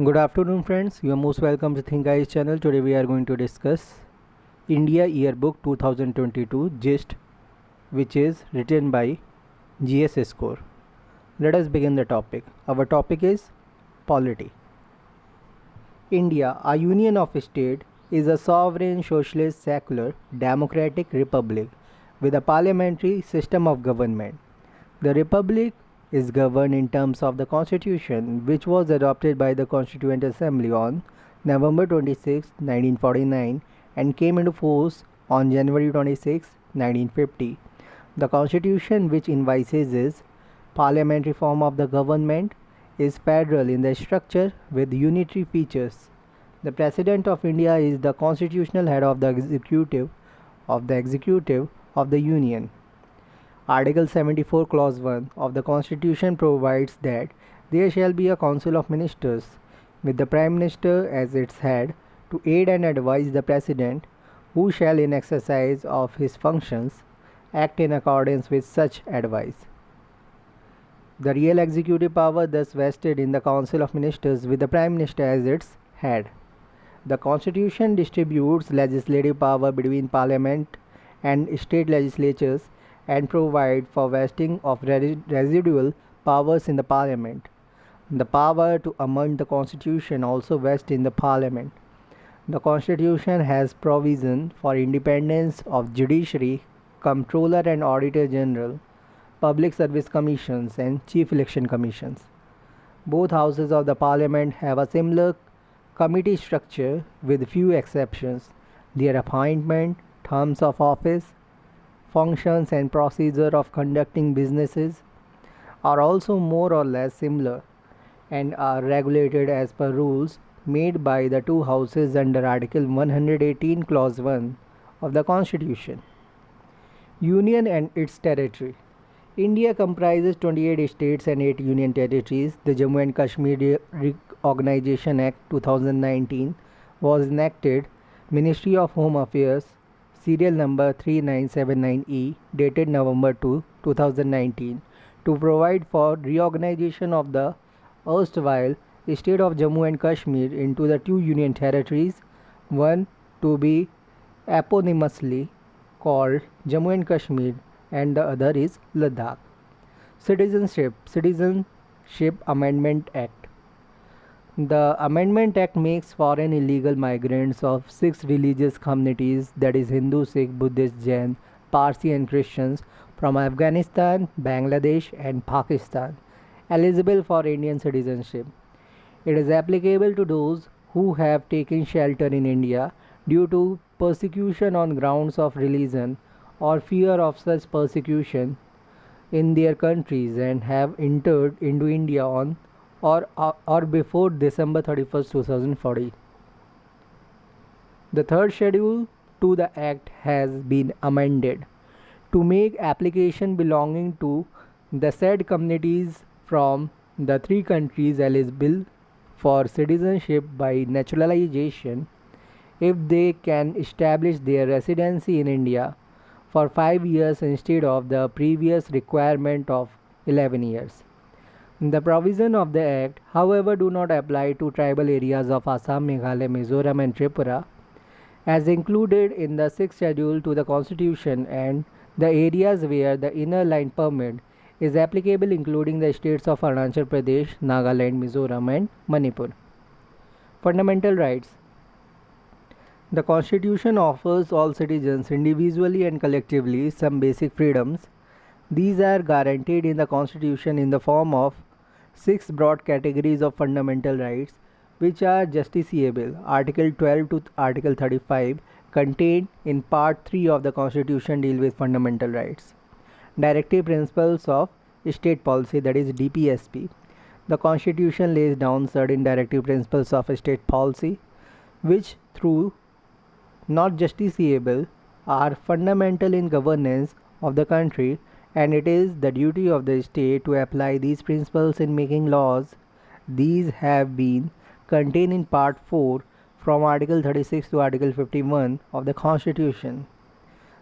Good afternoon, friends. You are most welcome to Think Eyes channel. Today we are going to discuss India Yearbook 2022 Gist, which is written by GS Score. Let us begin the topic. Our topic is Polity. India, a union of states, is a sovereign, socialist, secular, democratic republic with a parliamentary system of government. The republic is governed in terms of the Constitution, which was adopted by the Constituent Assembly on November 26, 1949 and came into force on January 26, 1950. The Constitution, which envisages parliamentary form of the government, is federal in the structure with unitary features. The President of India is the constitutional head of the executive of the Union. Article 74 Clause 1 of the Constitution provides that there shall be a Council of Ministers with the Prime Minister as its head to aid and advise the President, who shall in exercise of his functions act in accordance with such advice. The real executive power thus vested in the Council of Ministers with the Prime Minister as its head. The Constitution distributes legislative power between Parliament and state legislatures and provide for vesting of residual powers in the Parliament. The power to amend the Constitution also vests in the Parliament. The Constitution has provision for independence of judiciary, comptroller and auditor general, public service commissions and chief election commissions. Both houses of the Parliament have a similar committee structure with few exceptions. Their appointment, terms of office, functions and procedure of conducting businesses are also more or less similar and are regulated as per rules made by the two houses under Article 118 Clause 1 of the Constitution. Union and its territory. India comprises 28 states and 8 union territories. The Jammu and Kashmir Reorganization Act 2019 was enacted. Ministry of Home Affairs, serial number 3979E, dated November 2, 2019, to provide for reorganization of the erstwhile state of Jammu and Kashmir into the two union territories, one to be eponymously called Jammu and Kashmir and the other is Ladakh. Citizenship Amendment Act. The Amendment Act makes foreign illegal migrants of 6 religious communities, that is Hindu, Sikh, Buddhist, Jain, Parsi and Christians, from Afghanistan, Bangladesh and Pakistan, eligible for Indian citizenship. It is applicable to those who have taken shelter in India due to persecution on grounds of religion or fear of such persecution in their countries and have entered into India on or before December 31st, 2040. The third schedule to the Act has been amended to make application belonging to the said communities from the 3 countries eligible for citizenship by naturalization if they can establish their residency in India for 5 years instead of the previous requirement of 11 years. The provision of the Act, however, do not apply to tribal areas of Assam, Meghalaya, Mizoram and Tripura as included in the 6th schedule to the Constitution, and the areas where the inner line permit is applicable, including the states of Arunachal Pradesh, Nagaland, Mizoram and Manipur. Fundamental rights. The Constitution offers all citizens individually and collectively some basic freedoms. These are guaranteed in the Constitution in the form of 6 broad categories of fundamental rights, which are justiciable. Article 12 to Article 35 contained in Part 3 of the Constitution deal with fundamental rights. Directive Principles of State Policy, that is DPSP. The Constitution lays down certain directive principles of state policy, which through not justiciable are fundamental in governance of the country, and it is the duty of the state to apply these principles in making laws. These have been contained in Part 4 from Article 36 to Article 51 of the Constitution.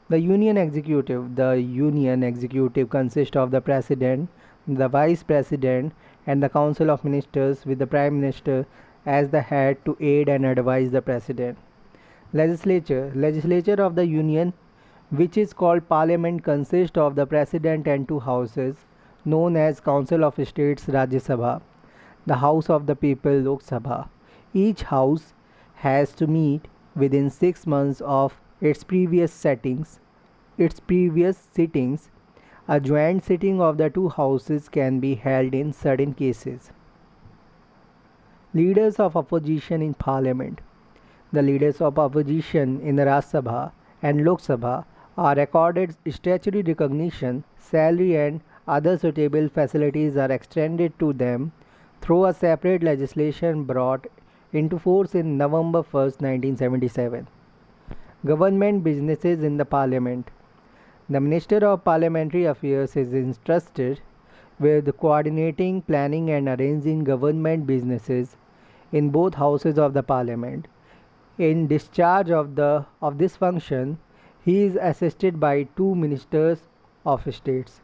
The Union Executive. The Union Executive consists of the President, the Vice President and the Council of Ministers with the Prime Minister as the head to aid and advise the President. Legislature of the Union, which is called Parliament, consists of the President and two houses, known as Council of States Rajya Sabha, the House of the People Lok Sabha. Each house has to meet within 6 months of its previous sittings. A joint sitting of the two houses can be held in certain cases. Leaders of opposition in Parliament. The leaders of opposition in the Rajya Sabha and Lok Sabha are accorded statutory recognition, salary and other suitable facilities are extended to them through a separate legislation brought into force in November 1st, 1977. Government businesses in the Parliament. The Minister of Parliamentary Affairs is entrusted with coordinating, planning and arranging government businesses in both houses of the Parliament. In discharge of this function, he is assisted by two ministers of states.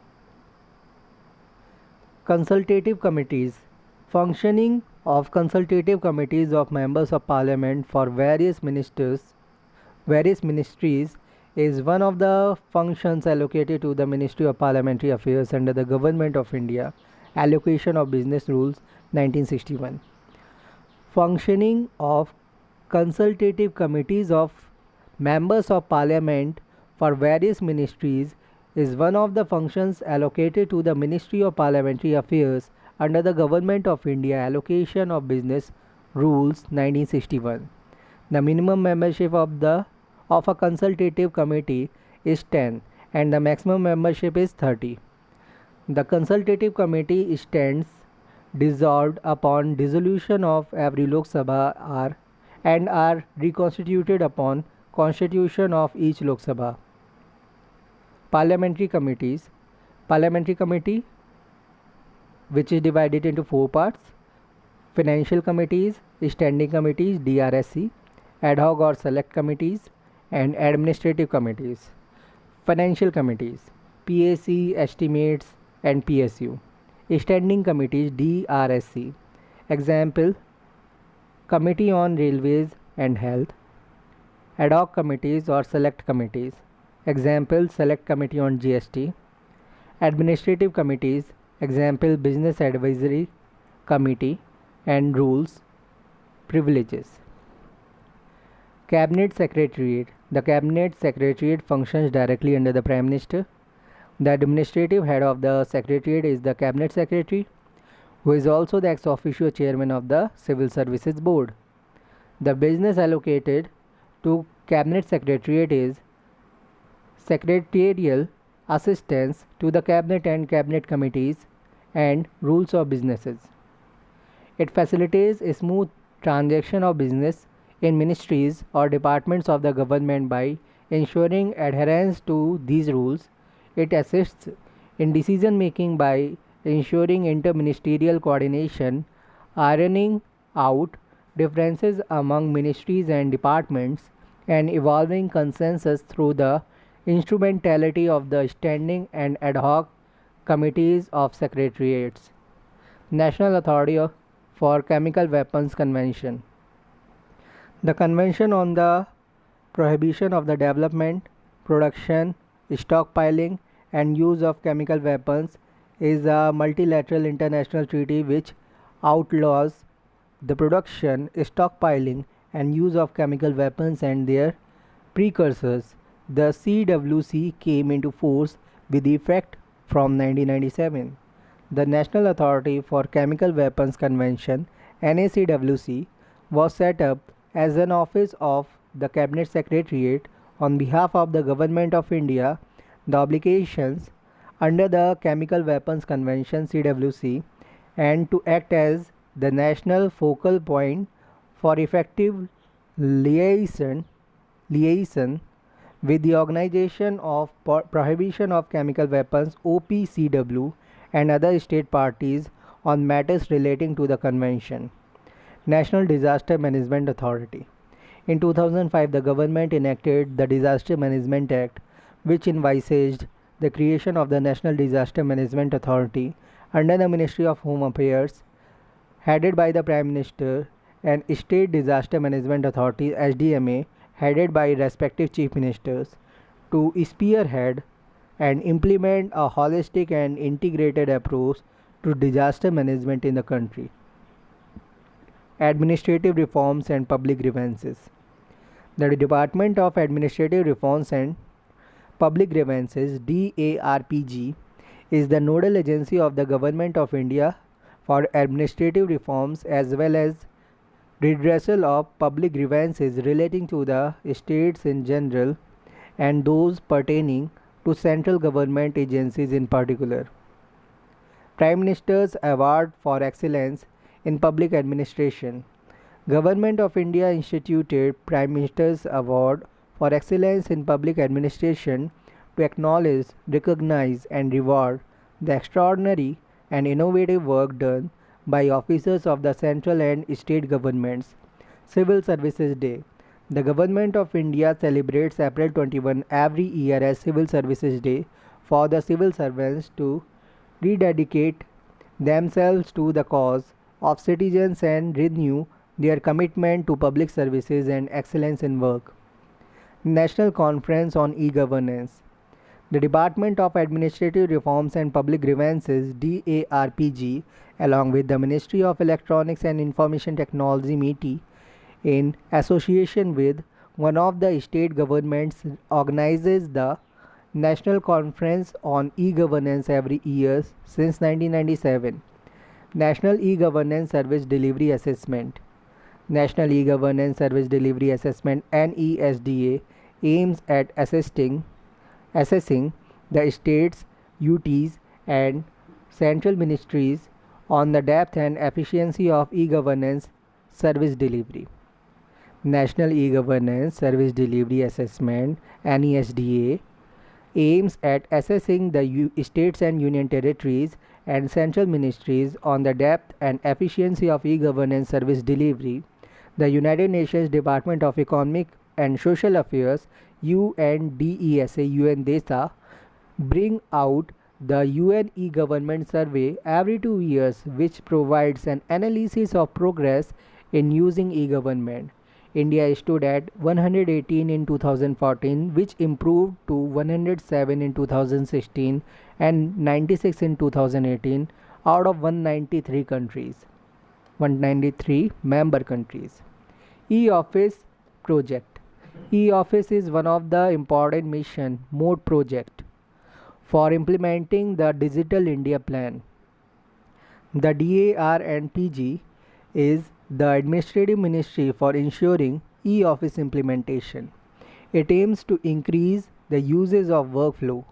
Consultative committees. Functioning of consultative committees of members of Parliament for various ministries is one of the functions allocated to the Ministry of Parliamentary Affairs under the Government of India. Allocation of Business Rules 1961. Functioning of consultative committees of members of Parliament for various ministries is one of the functions allocated to the Ministry of Parliamentary Affairs under the Government of India. Allocation of Business Rules 1961. The minimum membership of a consultative committee is 10 and the maximum membership is 30. The consultative committee stands dissolved upon dissolution of every Lok Sabha and are reconstituted upon constitution of each Lok Sabha. Parliamentary committees. Parliamentary committee, which is divided into 4 parts: financial committees, standing committees DRSC, ad hoc or select committees, and administrative committees. Financial committees PAC, estimates and PSU. Standing committees DRSC. Example: Committee on Railways and Health. Ad hoc committees or select committees. Example: Select Committee on GST. Administrative committees. Example: Business Advisory Committee and Rules, Privileges. Cabinet Secretariat. The Cabinet Secretariat functions directly under the Prime Minister. The administrative head of the Secretariat is the Cabinet Secretary, who is also the ex officio chairman of the Civil Services Board. The business allocated to Cabinet Secretariat is secretarial assistance to the Cabinet and Cabinet committees and rules of businesses. It facilitates a smooth transaction of business in ministries or departments of the government by ensuring adherence to these rules. It assists in decision making by ensuring interministerial coordination, ironing out differences among ministries and departments, and evolving consensus through the instrumentality of the standing and ad hoc committees of secretariats. National Authority for Chemical Weapons Convention. The Convention on the Prohibition of the Development, Production, Stockpiling and Use of Chemical Weapons is a multilateral international treaty which outlaws the production, stockpiling and use of chemical weapons and their precursors. The CWC came into force with effect from 1997. The National Authority for Chemical Weapons Convention (NACWC) was set up as an office of the Cabinet Secretariat on behalf of the Government of India. The obligations under the Chemical Weapons Convention (CWC) and to act as the national focal point for effective liaison with the Organization of Prohibition of Chemical Weapons (OPCW) and other state parties on matters relating to the convention. National Disaster Management Authority. In 2005, the government enacted the Disaster Management Act, which envisaged the creation of the National Disaster Management Authority under the Ministry of Home Affairs, headed by the Prime Minister, and State Disaster Management Authority (SDMA), headed by respective chief ministers, to spearhead and implement a holistic and integrated approach to disaster management in the country. Administrative reforms and public grievances. The Department of Administrative Reforms and Public Grievances (DARPG) is the nodal agency of the Government of India for administrative reforms as well as redressal of public grievances relating to the states in general and those pertaining to central government agencies in particular. Prime Minister's Award for Excellence in Public Administration. Government of India instituted Prime Minister's Award for Excellence in Public Administration to acknowledge, recognize and reward the extraordinary and innovative work done by officers of the central and state governments. Civil Services Day. The Government of India celebrates April 21 every year as Civil Services Day for the civil servants to rededicate themselves to the cause of citizens and renew their commitment to public services and excellence in work. National Conference on E-Governance. The Department of Administrative Reforms and Public Grievances (DARPG) along with the Ministry of Electronics and Information Technology (MeitY) in association with one of the state governments organizes the National Conference on E-Governance every year since 1997. National E-Governance Service Delivery Assessment. National E-Governance Service Delivery Assessment (NESDA) aims at assessing the states, UTs and central ministries on the depth and efficiency of e-governance service delivery. National E-Governance Service Delivery Assessment (NESDA) aims at assessing the states and union territories and central ministries on the depth and efficiency of e-governance service delivery. The United Nations Department of Economic and Social Affairs UNDESA bring out the UN e-government survey every 2 years, which provides an analysis of progress in using e-government. India stood at 118 in 2014, which improved to 107 in 2016 and 96 in 2018 out of 193 member countries. E-Office project. E-Office is one of the important mission mode project for implementing the Digital India Plan. The DARPG is the administrative ministry for ensuring e-office implementation. It aims to increase the uses of workflow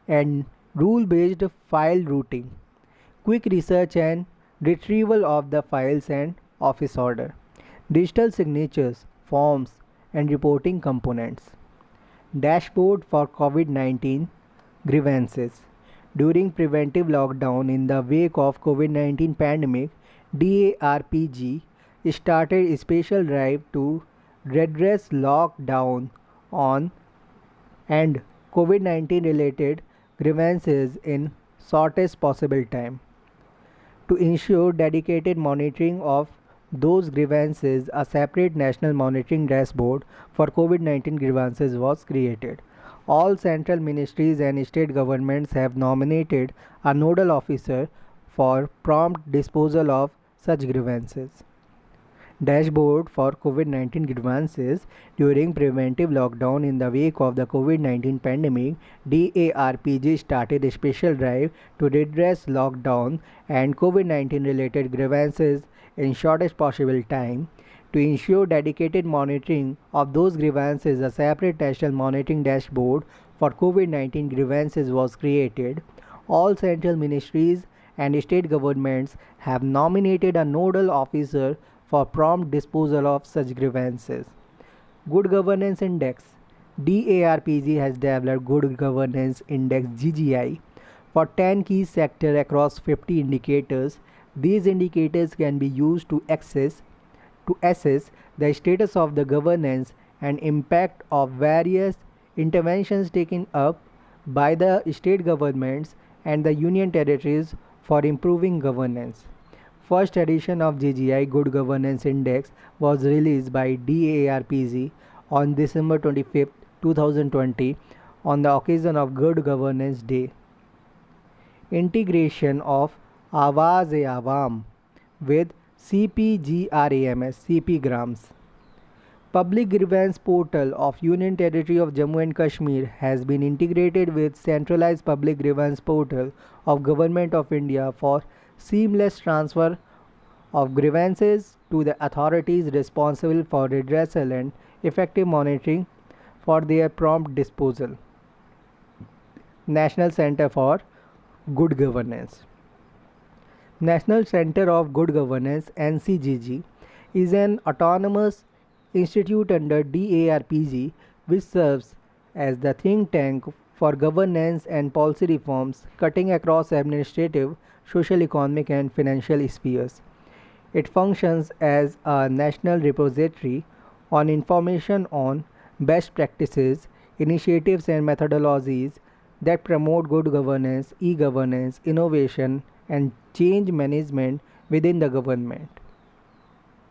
and rule-based file routing, quick research and retrieval of the files and office order, digital signatures, forms and reporting components. Dashboard for COVID-19 grievances. During preventive lockdown in the wake of COVID-19 pandemic, DARPG started a special drive to redress lockdown on and COVID-19 related grievances in shortest possible time. To ensure dedicated monitoring of those grievances, a separate national monitoring dashboard for COVID-19 grievances was created. All central ministries and state governments have nominated a nodal officer for prompt disposal of such grievances. Dashboard for COVID-19 grievances. During preventive lockdown in the wake of the COVID-19 pandemic, DARPG started a special drive to redress lockdown and COVID-19 related grievances in shortest possible time. To ensure dedicated monitoring of those grievances, a separate national monitoring dashboard for COVID-19 grievances was created. All central ministries and state governments have nominated a nodal officer for prompt disposal of such grievances. Good Governance Index. DARPG has developed Good Governance Index (GGI) for 10 key sectors across 50 indicators. These indicators can be used to assess the status of the governance and impact of various interventions taken up by the state governments and the union territories for improving governance. First edition of GGI Good Governance Index was released by DARPG on December 25, 2020 on the occasion of Good Governance Day. Integration of Awaz-e-Awam with CPGRAMS. Public Grievance Portal of Union Territory of Jammu and Kashmir has been integrated with Centralized Public Grievance Portal of Government of India for seamless transfer of grievances to the authorities responsible for redressal and effective monitoring for their prompt disposal. National Center for Good Governance. National Center of Good Governance (NCGG) is an autonomous institute under DARPG which serves as the think tank for governance and policy reforms cutting across administrative, social, economic, and financial spheres. It functions as a national repository on information on best practices, initiatives, and methodologies that promote good governance, e governance, innovation, and change management within the government.